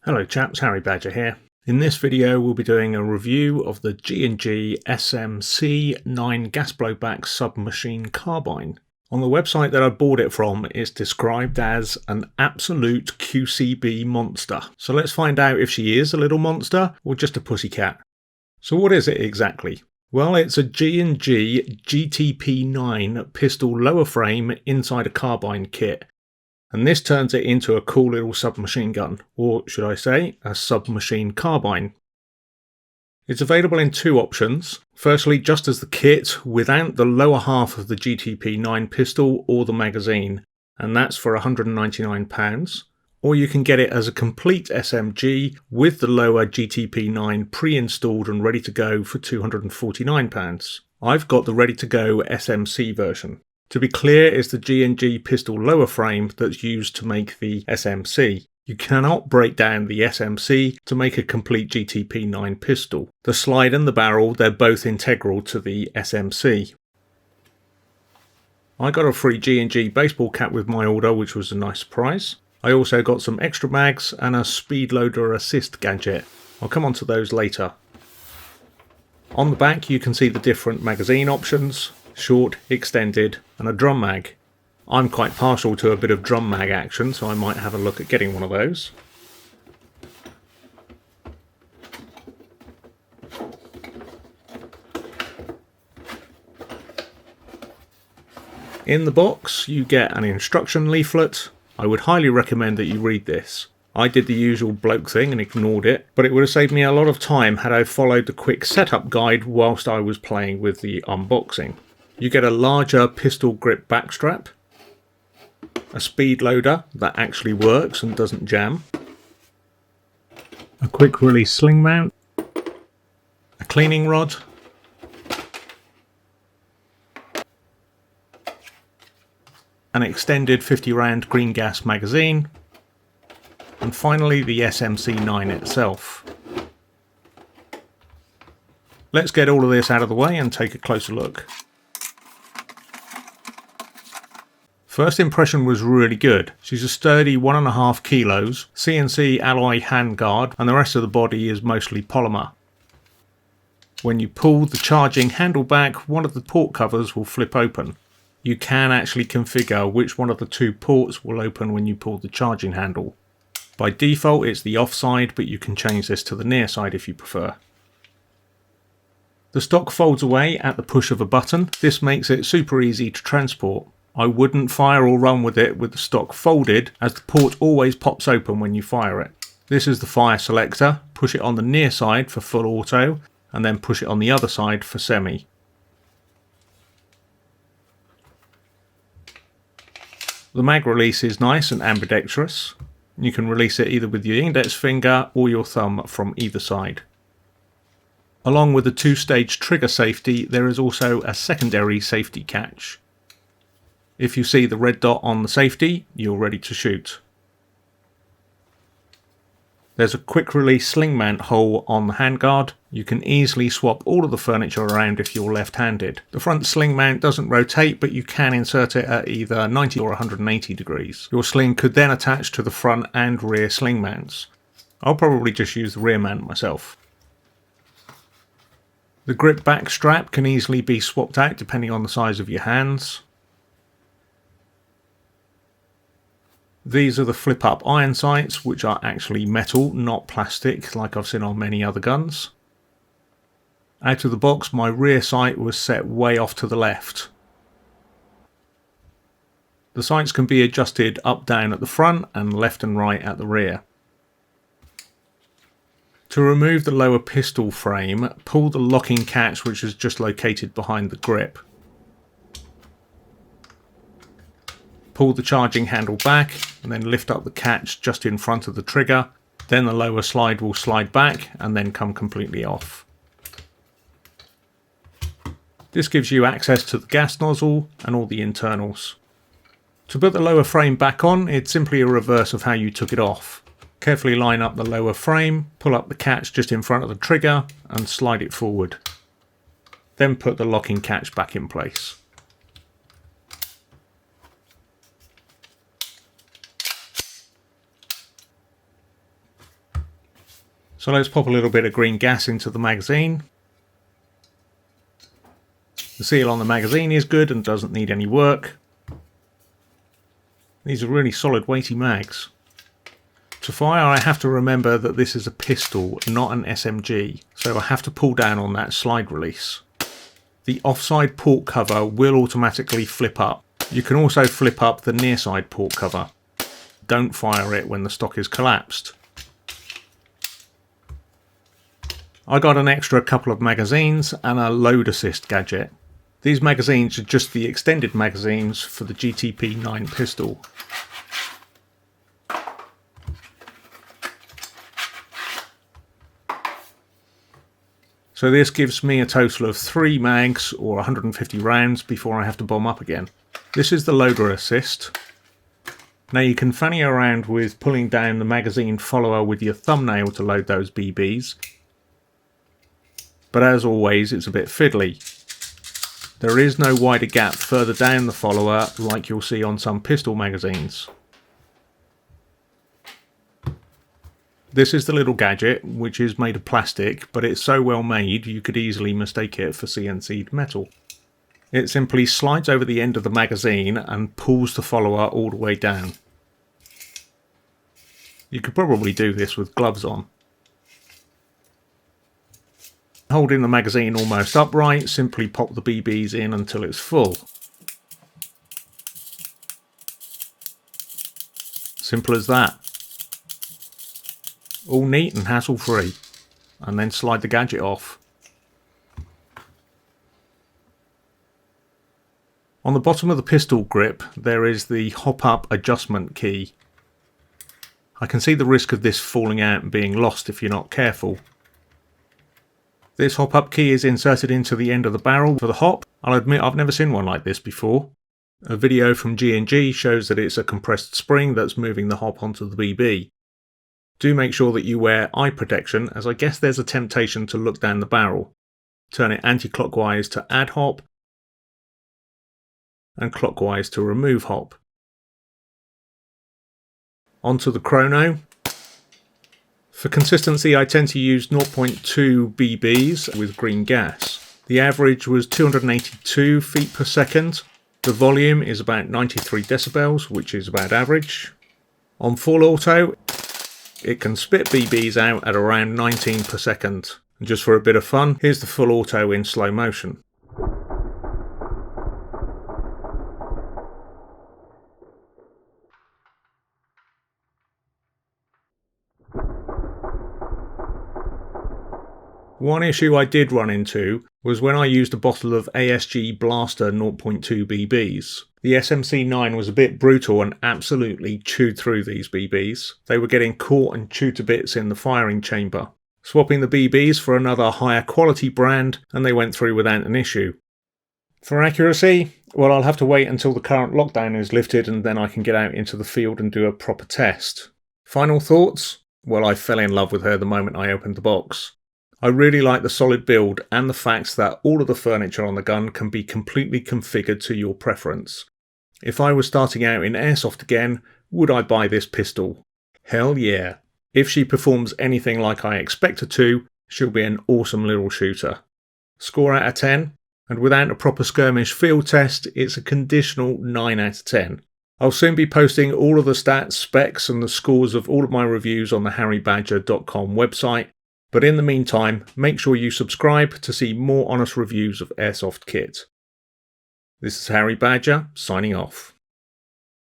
Hello chaps, Harry Badger here. In this video we'll be doing a review of the G&G SMC-9 gas blowback submachine carbine. On the website that I bought it from, it's described as an absolute QCB monster. So let's find out if she is a little monster or just a pussycat. So what is it exactly? Well, it's a G&G GTP-9 pistol lower frame inside a carbine kit. And this turns it into a cool little submachine gun, or should I say, a submachine carbine. It's available in two options. Firstly, just as the kit without the lower half of the GTP-9 pistol or the magazine, and that's for £199. Or you can get it as a complete SMG with the lower GTP-9 pre-installed and ready to go for £249. I've got the ready to go SMC version. To be clear, it's the G&G pistol lower frame that's used to make the SMC. You cannot break down the SMC to make a complete GTP-9 pistol. The slide and the barrel, they're both integral to the SMC. I got a free G&G baseball cap with my order, which was a nice surprise. I also got some extra mags and a speed loader assist gadget. I'll come on to those later. On the back you can see the different magazine options. Short, extended and a drum mag. I'm quite partial to a bit of drum mag action, so I might have a look at getting one of those. In the box you get an instruction leaflet. I would highly recommend that you read this. I did the usual bloke thing and ignored it, but it would have saved me a lot of time had I followed the quick setup guide whilst I was playing with the unboxing. You get a larger pistol grip backstrap, a speed loader that actually works and doesn't jam, a quick release sling mount, a cleaning rod, an extended 50 round green gas magazine, and finally the SMC-9 itself. Let's get all of this out of the way and take a closer look. First impression was really good. She's a sturdy 1.5 kilos, CNC alloy handguard, and the rest of the body is mostly polymer. When you pull the charging handle back, one of the port covers will flip open. You can actually configure which one of the two ports will open when you pull the charging handle. By default it's the off side, but you can change this to the near side if you prefer. The stock folds away at the push of a button. This makes it super easy to transport. I wouldn't fire or run with it with the stock folded, as the port always pops open when you fire it. This is the fire selector. Push it on the near side for full auto and then push it on the other side for semi. The mag release is nice and ambidextrous. You can release it either with your index finger or your thumb from either side. Along with the two-stage trigger safety, there is also a secondary safety catch. If you see the red dot on the safety, you're ready to shoot. There's a quick release sling mount hole on the handguard. You can easily swap all of the furniture around if you're left-handed. The front sling mount doesn't rotate, but you can insert it at either 90 or 180 degrees. Your sling could then attach to the front and rear sling mounts. I'll probably just use the rear mount myself. The grip back strap can easily be swapped out depending on the size of your hands. These are the flip-up iron sights, which are actually metal, not plastic, like I've seen on many other guns. Out of the box, my rear sight was set way off to the left. The sights can be adjusted up down at the front and left and right at the rear. To remove the lower pistol frame, pull the locking catch, which is just located behind the grip. Pull the charging handle back and then lift up the catch just in front of the trigger. Then the lower slide will slide back and then come completely off. This gives you access to the gas nozzle and all the internals. To put the lower frame back on, it's simply a reverse of how you took it off. Carefully line up the lower frame, pull up the catch just in front of the trigger and slide it forward. Then put the locking catch back in place. So let's pop a little bit of green gas into the magazine. The seal on the magazine is good and doesn't need any work. These are really solid weighty mags. To fire, I have to remember that this is a pistol, not an SMG, so I have to pull down on that slide release. The offside port cover will automatically flip up. You can also flip up the near side port cover. Don't fire it when the stock is collapsed. I got an extra couple of magazines and a load assist gadget. These magazines are just the extended magazines for the GTP-9 pistol. So this gives me a total of 3 mags or 150 rounds before I have to bomb up again. This is the loader assist. Now you can fanny around with pulling down the magazine follower with your thumbnail to load those BBs. But as always, it's a bit fiddly. There is no wider gap further down the follower like you'll see on some pistol magazines. This is the little gadget, which is made of plastic, but it's so well made you could easily mistake it for CNC'd metal. It simply slides over the end of the magazine and pulls the follower all the way down. You could probably do this with gloves on. Holding the magazine almost upright, simply pop the BBs in until it's full. Simple as that. All neat and hassle free. And then slide the gadget off. On the bottom of the pistol grip there is the hop up adjustment key. I can see the risk of this falling out and being lost if you're not careful. This hop up key is inserted into the end of the barrel for the hop. I'll admit I've never seen one like this before. A video from G&G shows that it's a compressed spring that's moving the hop onto the BB. Do make sure that you wear eye protection, as I guess there's a temptation to look down the barrel. Turn it anti-clockwise to add hop and clockwise to remove hop. Onto the Chrono. For consistency I tend to use 0.2 BBs with green gas. The average was 282 feet per second. The volume is about 93 decibels, which is about average. On full auto, it can spit BBs out at around 19 per second. And just for a bit of fun, here's the full auto in slow motion. One issue I did run into was when I used a bottle of ASG Blaster 0.2 BBs. The SMC-9 was a bit brutal and absolutely chewed through these BBs. They were getting caught and chewed to bits in the firing chamber. Swapping the BBs for another higher quality brand and they went through without an issue. For accuracy, well, I'll have to wait until the current lockdown is lifted and then I can get out into the field and do a proper test. Final thoughts? Well, I fell in love with her the moment I opened the box. I really like the solid build and the fact that all of the furniture on the gun can be completely configured to your preference. If I was starting out in airsoft again, would I buy this pistol? Hell yeah. If she performs anything like I expect her to, she'll be an awesome little shooter. Score out of 10, and without a proper skirmish field test, it's a conditional 9 out of 10. I'll soon be posting all of the stats, specs and the scores of all of my reviews on the harrybadger.com website. But in the meantime, make sure you subscribe to see more honest reviews of airsoft kit. This is Harry Badger, signing off.